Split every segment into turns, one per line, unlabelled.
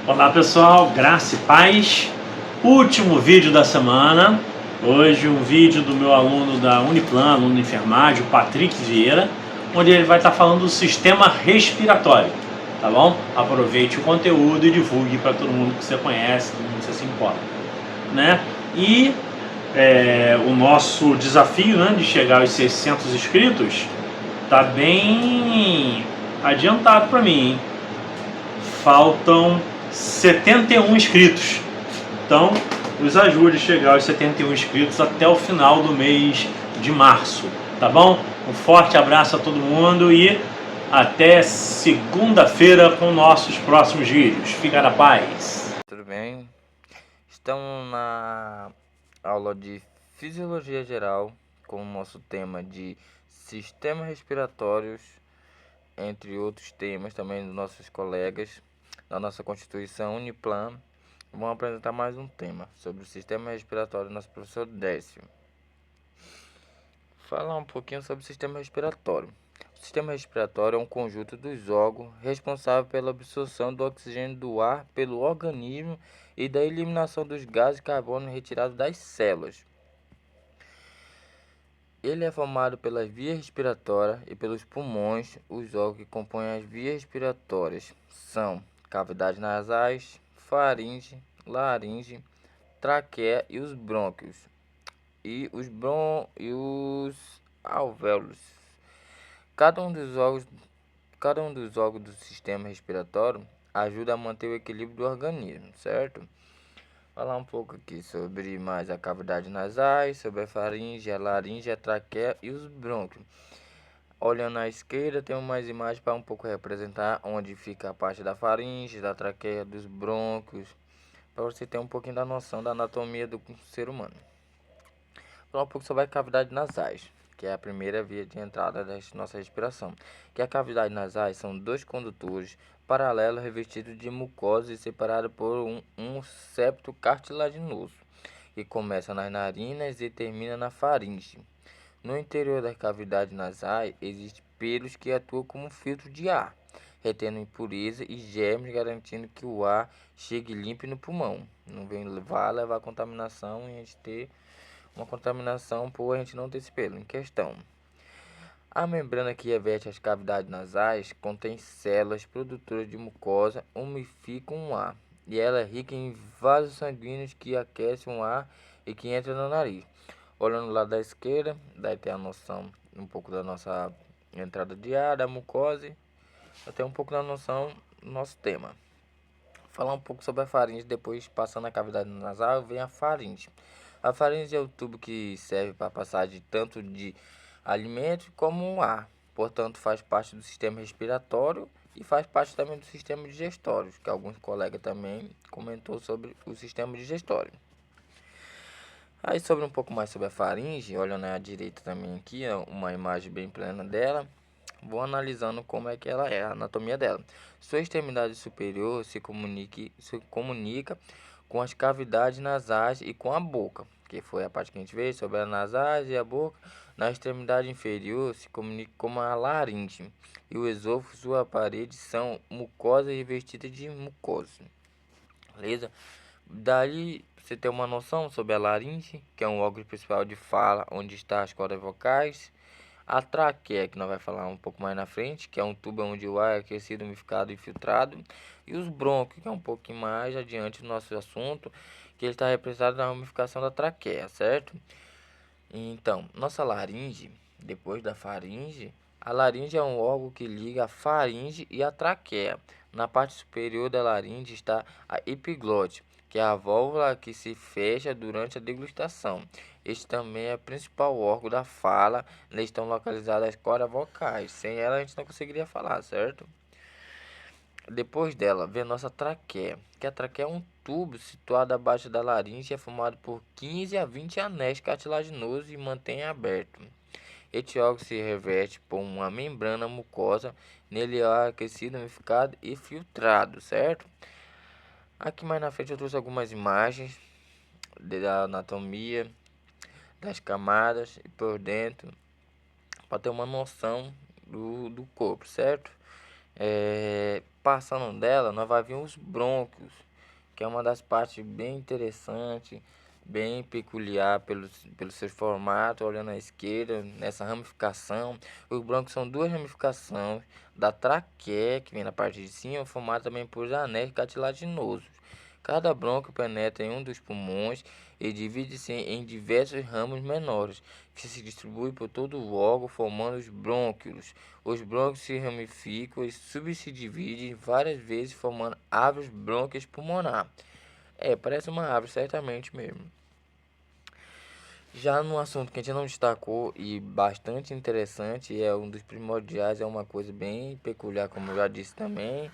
Olá pessoal, graça e paz. Último vídeo da semana. Hoje um vídeo do meu aluno da Uniplan, aluno de enfermagem, o Patrick Vieira, onde ele vai estar falando do sistema respiratório, tá bom? Aproveite o conteúdo e divulgue para todo mundo que você conhece, todo mundo que você se importa, né? E o nosso desafio, né, de chegar aos 600 inscritos tá bem adiantado para mim, hein? Faltam 71 inscritos. Então, nos ajude a chegar aos 71 inscritos até o final do mês de março, tá bom? Um forte abraço a todo mundo e até segunda-feira com nossos próximos vídeos. Fica na paz.
Tudo bem? Estamos na aula de Fisiologia Geral com o nosso tema de sistemas respiratórios, entre outros temas também dos nossos colegas da nossa Constituição Uniplan. Vamos apresentar mais um tema sobre o sistema respiratório, nosso professor Décio. Falar um pouquinho sobre o sistema respiratório. O sistema respiratório é um conjunto dos órgãos responsável pela absorção do oxigênio do ar pelo organismo e da eliminação dos gases de carbono retirados das células. Ele é formado pelas vias respiratórias e pelos pulmões. Os órgãos que compõem as vias respiratórias são cavidades nasais, faringe, laringe, traqueia e os brônquios e os alvéolos. Cada um dos órgãos do sistema respiratório ajuda a manter o equilíbrio do organismo, certo? Falar um pouco aqui sobre mais a cavidade nasais, sobre a faringe, a laringe, a traqueia e os brônquios. Olhando à esquerda, tem mais imagens para um pouco representar onde fica a parte da faringe, da traqueia, dos brônquios, para você ter um pouquinho da noção da anatomia do ser humano. Falar um pouco sobre a cavidade nasais, que é a primeira via de entrada da nossa respiração. Que a cavidade nasais são dois condutores paralelos revestidos de mucosa e separados por um septo cartilaginoso, que começa nas narinas e termina na faringe. No interior das cavidades nasais existem pelos que atuam como filtro de ar, retendo impureza e germes, garantindo que o ar chegue limpo no pulmão. Não vai levar contaminação e a gente ter uma contaminação por a gente não ter esse pelo em questão. A membrana que reveste as cavidades nasais contém células produtoras de mucosa, umidificam o ar, e ela é rica em vasos sanguíneos que aquecem o ar e que entram no nariz. Olhando do lado da esquerda, daí tem a noção um pouco da nossa entrada de ar, da mucosa, até um pouco da noção do nosso tema. Falar um pouco sobre a faringe, depois passando a cavidade nasal, vem a faringe. A faringe é o tubo que serve para a passagem tanto de alimentos como o ar. Portanto, faz parte do sistema respiratório e faz parte também do sistema digestório, que alguns colegas também comentou sobre o sistema digestório. Aí sobre um pouco mais sobre a faringe, olhando à direita também aqui, uma imagem bem plena dela. Vou analisando como é que ela é, a anatomia dela. Sua extremidade superior se comunica com as cavidades nasais e com a boca, que foi a parte que a gente vê sobre as nasais e a boca. Na extremidade inferior se comunica com a laringe e o esôfago, sua parede são mucosas revestidas de mucosa. Beleza? Daí você tem uma noção sobre a laringe, que é um órgão principal de fala, onde está as cordas vocais. A traqueia, que nós vamos falar um pouco mais na frente, que é um tubo onde o ar é aquecido, umidificado e filtrado. E os brônquios, que é um pouquinho mais adiante do nosso assunto, que ele está representado na umidificação da traqueia, certo? Então, nossa laringe, depois da faringe, a laringe é um órgão que liga a faringe e a traqueia. Na parte superior da laringe está a epiglote, que é a válvula que se fecha durante a degustação. Este também é o principal órgão da fala. Neles estão localizadas as cordas vocais. Sem ela a gente não conseguiria falar, certo? Depois dela vem a nossa traqueia, que a traqueia é um tubo situado abaixo da laringe, é formado por 15 a 20 anéis cartilaginosos e mantém aberto. Este órgão se reveste por uma membrana mucosa, nele é aquecido, umidificado e filtrado, certo? Aqui mais na frente eu trouxe algumas imagens da anatomia, das camadas e por dentro, para ter uma noção do corpo, certo? Passando dela, nós vai ver os brônquios, que é uma das partes bem interessantes, bem peculiar pelo seu formato. Olhando à esquerda, nessa ramificação, os brônquios são duas ramificações da traqueia, que vem na parte de cima, formada também por anéis cartilaginosos. Cada brônquio penetra em um dos pulmões e divide-se em diversos ramos menores, que se distribuem por todo o órgão, formando os brônquios. Os brônquios se ramificam e subdividem várias vezes, formando árvores brônquias pulmonar. Parece uma árvore, certamente mesmo. Já no assunto que a gente não destacou e bastante interessante, é um dos primordiais, é uma coisa bem peculiar, como eu já disse também,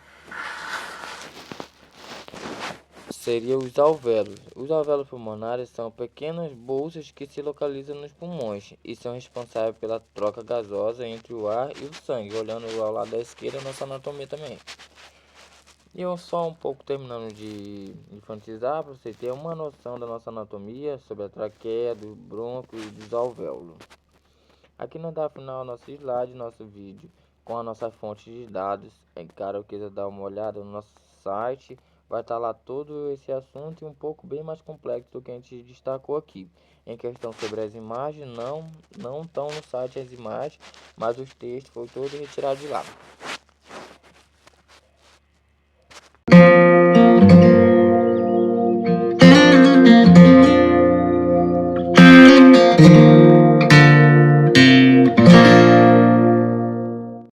seria os alvéolos. Os alvéolos pulmonares são pequenas bolsas que se localizam nos pulmões e são responsáveis pela troca gasosa entre o ar e o sangue. Olhando ao lado da esquerda, nossa anatomia também. E eu só um pouco terminando de enfatizar para você ter uma noção da nossa anatomia sobre a traqueia, do bronco e dos alvéolos. Aqui não dá final nosso slide, nosso vídeo, com a nossa fonte de dados. Cara, eu quiser dar uma olhada no nosso site, vai estar lá todo esse assunto e um pouco bem mais complexo do que a gente destacou aqui. Em questão sobre as imagens, não estão no site as imagens, mas os textos foi todo retirado de lá.